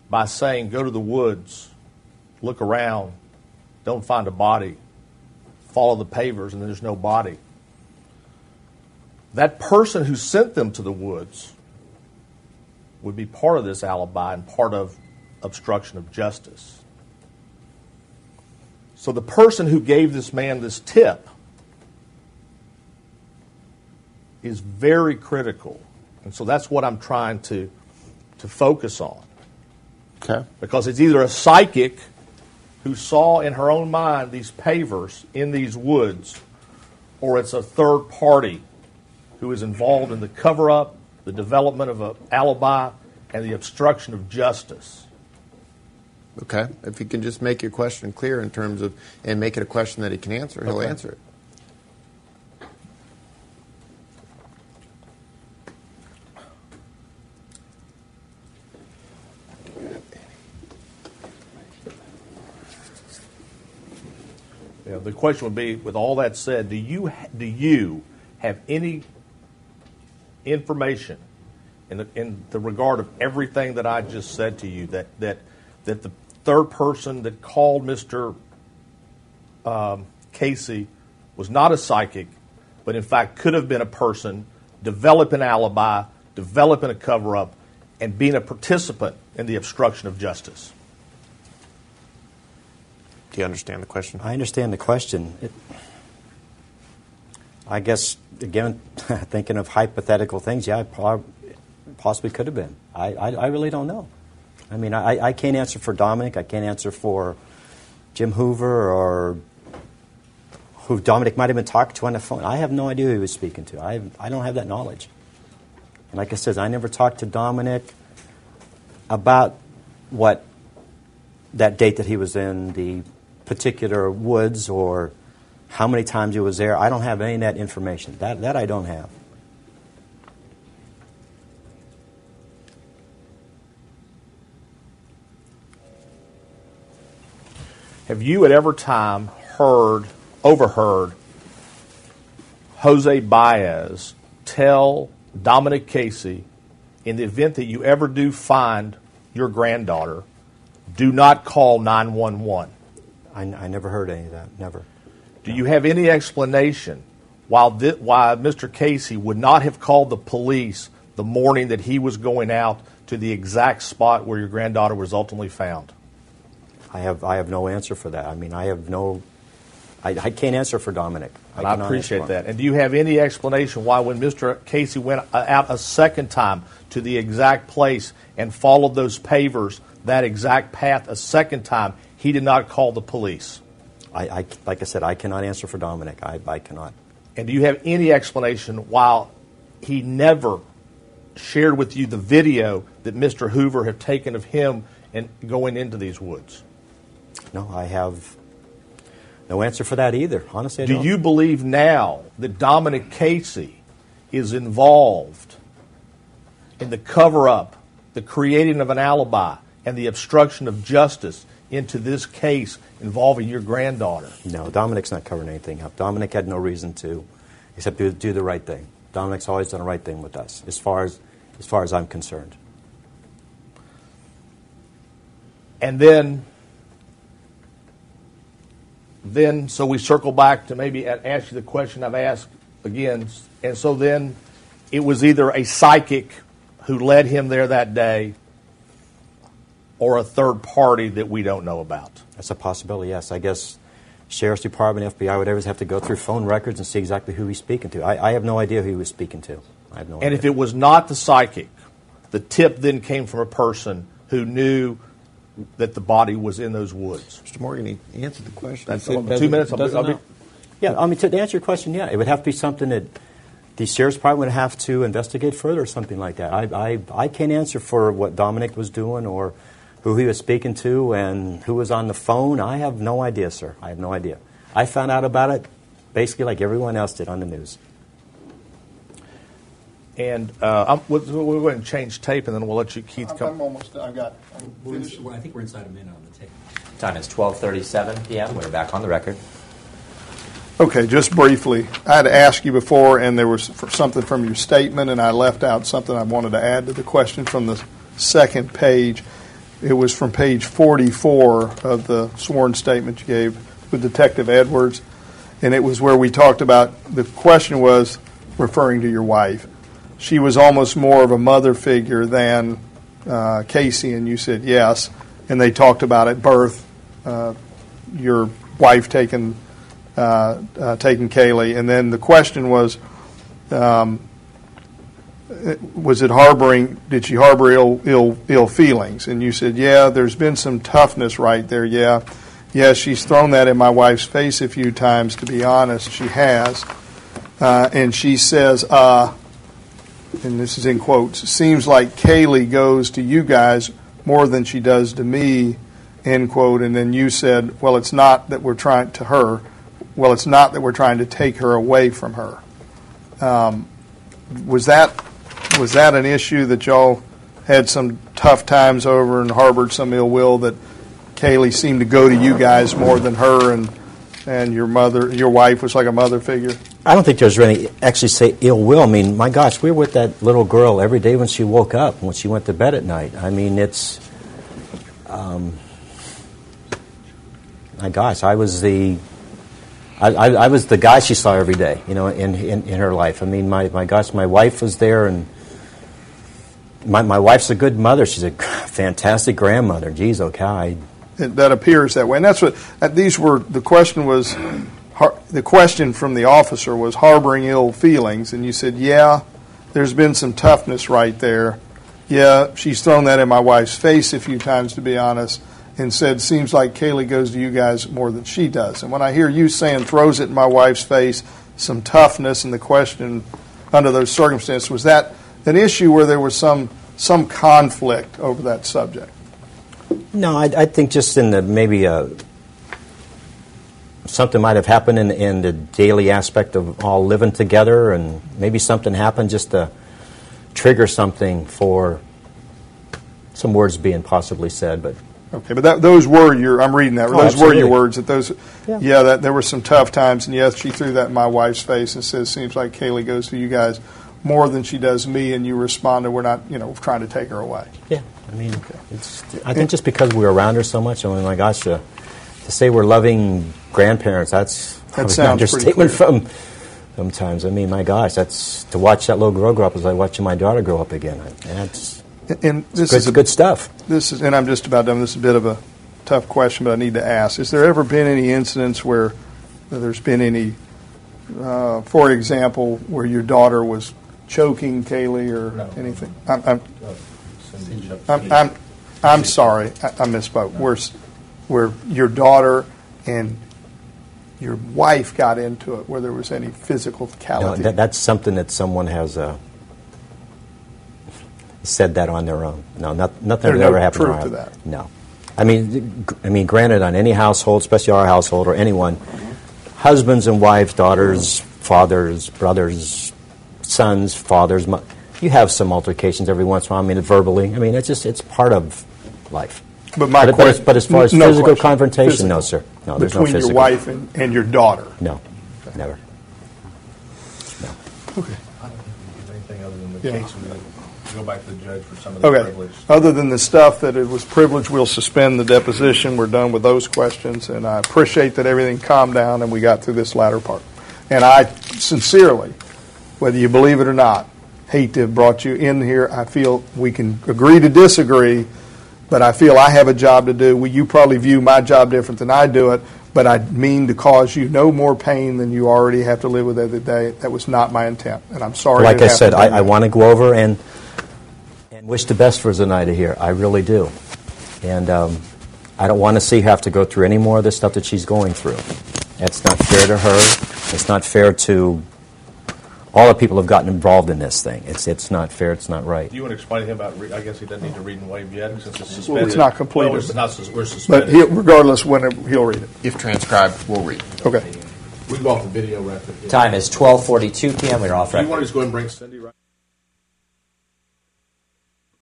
by saying, go to the woods, look around, don't find a body, follow the pavers, and there's no body. That person who sent them to the woods would be part of this alibi and part of obstruction of justice. So the person who gave this man this tip is very critical. And so that's what I'm trying to focus on. Okay. Because it's either a psychic who saw in her own mind these pavers in these woods, or it's a third party who is involved in the cover-up, the development of an alibi, and the obstruction of justice. Okay. If you can just make your question clear in terms of, and make it a question that he can answer, he'll answer it. The question would be, with all that said, do you have any information in the regard of everything that I just said to you, that the third person that called Mr. Casey was not a psychic, but in fact could have been a person developing an alibi, developing a cover-up, and being a participant in the obstruction of justice? Do you understand the question? I understand the question. I guess, again, thinking of hypothetical things, yeah, it possibly could have been. I really don't know. I mean, I can't answer for Dominic. I can't answer for Jim Hoover or who Dominic might have been talking to on the phone. I have no idea who he was speaking to. I don't have that knowledge. And like I said, I never talked to Dominic about what that date that he was in the particular woods or how many times he was there. I don't have any of that information. That I don't have. Have you at every time overheard Jose Baez tell Dominic Casey, in the event that you ever do find your granddaughter, do not call 911? I never heard any of that, never. Do you have any explanation why Mr. Casey would not have called the police the morning that he was going out to the exact spot where your granddaughter was ultimately found? I have no answer for that. I mean, I can't answer for Dominic. I appreciate that. And do you have any explanation why when Mr. Casey went out a second time to the exact place and followed those pavers, that exact path a second time, he did not call the police? Like I said, I cannot answer for Dominic. I cannot. And do you have any explanation why he never shared with you the video that Mr. Hoover had taken of him and going into these woods? No, I have no answer for that either. Honestly, I don't. Do you believe now that Dominic Casey is involved in the cover-up, the creating of an alibi, and the obstruction of justice into this case involving your granddaughter? No, Dominic's not covering anything up. Dominic had no reason to, except to do the right thing. Dominic's always done the right thing with us, as far as I'm concerned. And then so we circle back to maybe ask you the question I've asked again. And so then it was either a psychic who led him there that day or a third party that we don't know about. That's a possibility, yes. I guess Sheriff's Department, FBI, whatever, have to go through phone records and see exactly who he's speaking to. I have no idea who he was speaking to. I have no idea. And if it was not the psychic, the tip then came from a person who knew that the body was in those woods. Mr. Morgan, he answered the question. That's 2 minutes. Yeah, I mean, to answer your question, yeah, it would have to be something that the Sheriff's Department would have to investigate further or something like that. I can't answer for what Dominic was doing or who he was speaking to and who was on the phone. I have no idea, sir. I have no idea. I found out about it basically like everyone else did on the news. And we'll go ahead and change tape, and then we'll let you, Keith, come. I'm almost done. I think we're inside a minute on the tape. Time is 12:37 p.m. We're back on the record. Okay, just briefly, I had asked you before, and there was something from your statement, and I left out something I wanted to add to the question from the second page. It was from page 44 of the sworn statement you gave with Detective Edwards, and it was where we talked about, the question was referring to your wife. She was almost more of a mother figure than Casey, and you said yes. And they talked about at birth, your wife taking Kaylee, and then the question was it harboring? Did she harbor ill feelings? And you said, yeah. There's been some toughness right there. Yeah, she's thrown that in my wife's face a few times. To be honest, she has. And she says, and this is in quotes, seems like Kaylee goes to you guys more than she does to me, end quote. And then you said, well, it's not that we're trying to her. Well, it's not that we're trying to take her away from her. Was that an issue that y'all had some tough times over and harbored some ill will, that Kaylee seemed to go to you guys more than her, and your wife was like a mother figure? I don't think there's really actually say ill will. I mean, my gosh, we were with that little girl every day when she woke up and when she went to bed at night. I mean, it's, my gosh, I was the guy she saw every day, in her life. I mean, my gosh, my wife was there, and my wife's a good mother. She's a fantastic grandmother. Geez, okay. That appears that way, and that's what these were. The question was, the question from the officer was harboring ill feelings, and you said, yeah, there's been some toughness right there. Yeah, she's thrown that in my wife's face a few times, to be honest, and said, seems like Kaylee goes to you guys more than she does. And when I hear you saying throws it in my wife's face, some toughness, and the question under those circumstances, was that an issue where there was some conflict over that subject? No, I think just in the maybe something might have happened in the daily aspect of all living together, and maybe something happened just to trigger something for some words being possibly said. But okay, but those were I'm reading that. Those absolutely. were your words. That there were some tough times, and yes, she threw that in my wife's face and says, seems like Kaylee goes to you guys more than she does me, and you responded, we're not, trying to take her away. Yeah, I mean, I think just because we were around her so much, I mean, my gosh, to say we're loving grandparents, that's sounds an understatement pretty clear. from sometimes. I mean, my gosh, that's to watch that little girl grow up as I watching my daughter grow up again. It's good stuff. And I'm just about done. This is a bit of a tough question, but I need to ask. Has there ever been any incidents where there's been any, for example, where your daughter was choking Kaylee or anything? I'm sorry, I misspoke. Where your daughter and your wife got into it, where there was any physicality? No, that's something that someone has said that on their own. No, nothing has ever happened. There's no proof to that. No, I mean, granted, on any household, especially our household or anyone, husbands and wives, daughters, fathers, brothers, sons, fathers, you have some altercations every once in a while. I mean, verbally. I mean, it's part of life. But as far as physical confrontation, no, sir. No, there's no physical. Between your wife and your daughter? No, never. No. Okay. I don't think we can do anything other than the case. We'll go back to the judge for some of the privilege. Other than the stuff that it was privilege, we'll suspend the deposition. We're done with those questions, and I appreciate that everything calmed down and we got through this latter part. And I sincerely, whether you believe it or not, hate to have brought you in here. I feel we can agree to disagree, but I feel I have a job to do. You probably view my job different than I do it, but I mean to cause you no more pain than you already have to live with every day. That was not my intent, and I'm sorry. Like I said, I want to go over and wish the best for Zenaida here. I really do. And I don't want to see her have to go through any more of the stuff that she's going through. It's not fair to her. It's not fair to all the people who have gotten involved in this thing. It's not fair. It's not right. Do you want to explain to him about, I guess he doesn't need to read and waive yet since it's suspended. Well, it's not completed. Well, we're suspended. But regardless, when he'll read it. If transcribed, we'll read. Okay. We can go off the video record. Time is 12:42 p.m. We're off Do you record. want to just go ahead and bring Cindy right